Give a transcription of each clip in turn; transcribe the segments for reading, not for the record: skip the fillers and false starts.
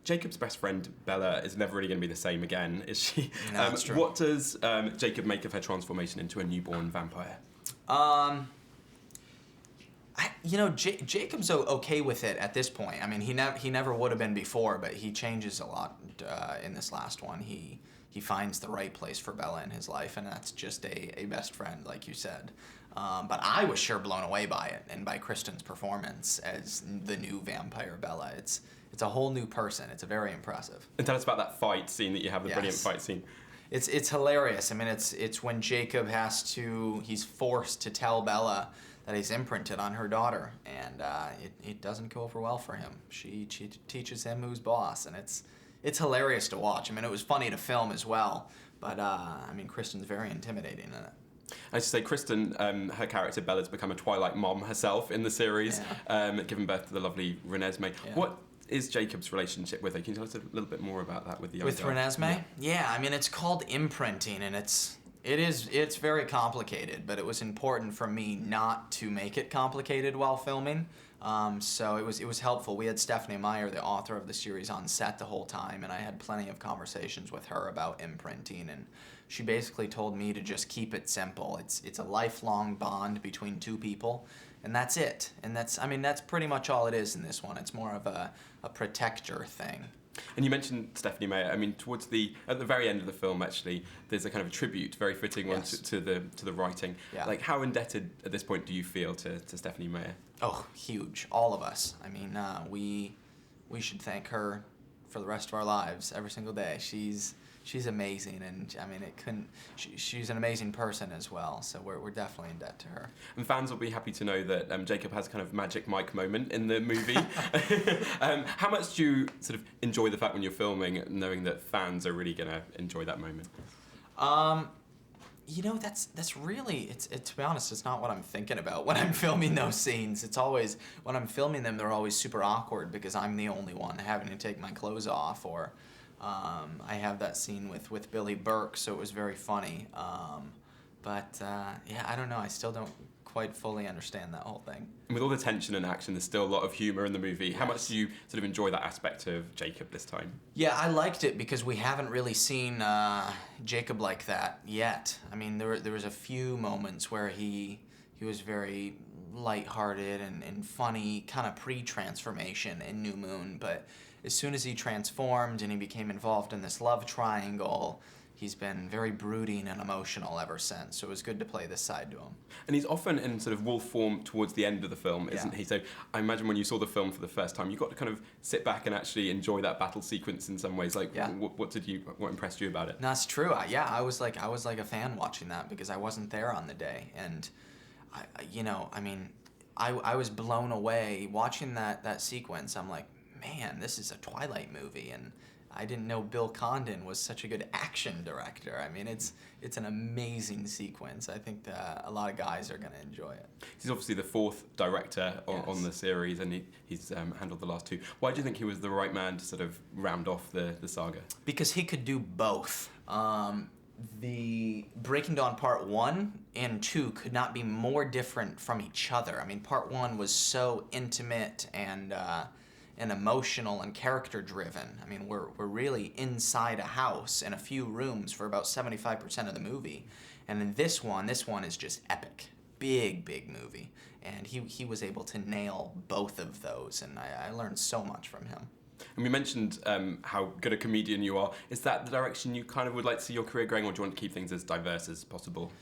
Jacob's best friend, Bella, is never really going to be the same again, is she? No, that's true. What does Jacob make of her transformation into a newborn vampire? Jacob's okay with it at this point. I mean, he never would have been before, but he changes a lot in this last one. He finds the right place for Bella in his life, and that's just a best friend, like you said. But I was sure blown away by it, and by Kristen's performance as the new vampire Bella. It's a whole new person. It's very impressive. And tell us about that fight scene that you have, the brilliant fight scene. It's hilarious. I mean, it's when Jacob he's forced to tell Bella that he's imprinted on her daughter, and it doesn't go over well for him. She teaches him who's boss, and it's hilarious to watch. I mean, it was funny to film as well, but I mean, Kristen's very intimidating in it. I should say, Kristen, her character Bella's become a Twilight mom herself in the series, giving birth to the lovely Renesmee. Yeah. What is Jacob's relationship with her? Can you tell us a little bit more about that with the young With Renesmee? Yeah, I mean, it's called imprinting, and it's very complicated, but it was important for me not to make it complicated while filming. So it was helpful. We had Stephenie Meyer, the author of the series, on set the whole time, and I had plenty of conversations with her about imprinting, and she basically told me to just keep it simple. It's a lifelong bond between two people, and that's it. And that's pretty much all it is in this one. It's more of a protector thing. And you mentioned Stephenie Meyer. I mean, at the very end of the film, actually, there's a kind of a tribute, very fitting one to the writing. Yeah. Like, how indebted at this point do you feel to Stephenie Meyer? Oh, huge. All of us. I mean, we should thank her for the rest of our lives every single day. She's amazing, and I mean, she's an amazing person as well, so we're definitely in debt to her. And fans will be happy to know that Jacob has a kind of magic Mike moment in the movie. How much do you sort of enjoy the fact when you're filming, knowing that fans are really going to enjoy that moment? That's really, to be honest, it's not what I'm thinking about when I'm filming those scenes. It's always, when I'm filming them, they're always super awkward because I'm the only one having to take my clothes off, or I have that scene with Billy Burke, so it was very funny. Yeah, I don't know. I still don't quite fully understand that whole thing. And with all the tension and action, there's still a lot of humour in the movie. Yes. How much do you sort of enjoy that aspect of Jacob this time? Yeah, I liked it because we haven't really seen Jacob like that yet. I mean, there was a few moments where he was very lighthearted and funny, kind of pre-transformation in New Moon, but as soon as he transformed and he became involved in this love triangle, he's been very brooding and emotional ever since, so it was good to play this side to him. And he's often in sort of wolf form towards the end of the film, isn't he? So I imagine when you saw the film for the first time, you got to kind of sit back and actually enjoy that battle sequence in some ways. Like, what impressed you about it? That's true. I was like a fan watching that because I wasn't there on the day, and I was blown away watching that sequence. I'm like, man, this is a Twilight movie, and I didn't know Bill Condon was such a good action director. I mean, it's an amazing sequence. I think that a lot of guys are going to enjoy it. He's obviously the fourth director on the series, and he's handled the last two. Why do you think he was the right man to sort of round off the saga? Because he could do both. The Breaking Dawn Part 1 and 2 could not be more different from each other. I mean, Part 1 was so intimate and emotional and character-driven. I mean, we're really inside a house in a few rooms for about 75% of the movie. And in this one is just epic. Big movie. And he was able to nail both of those, and I learned so much from him. And we mentioned how good a comedian you are. Is that the direction you kind of would like to see your career going, or do you want to keep things as diverse as possible?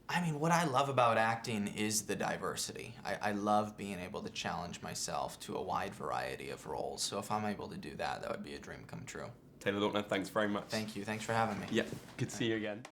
I mean, what I love about acting is the diversity. I love being able to challenge myself to a wide variety of roles. So if I'm able to do that, that would be a dream come true. Taylor Lautner, thanks very much. Thank you. Thanks for having me. Yeah, good to see you again.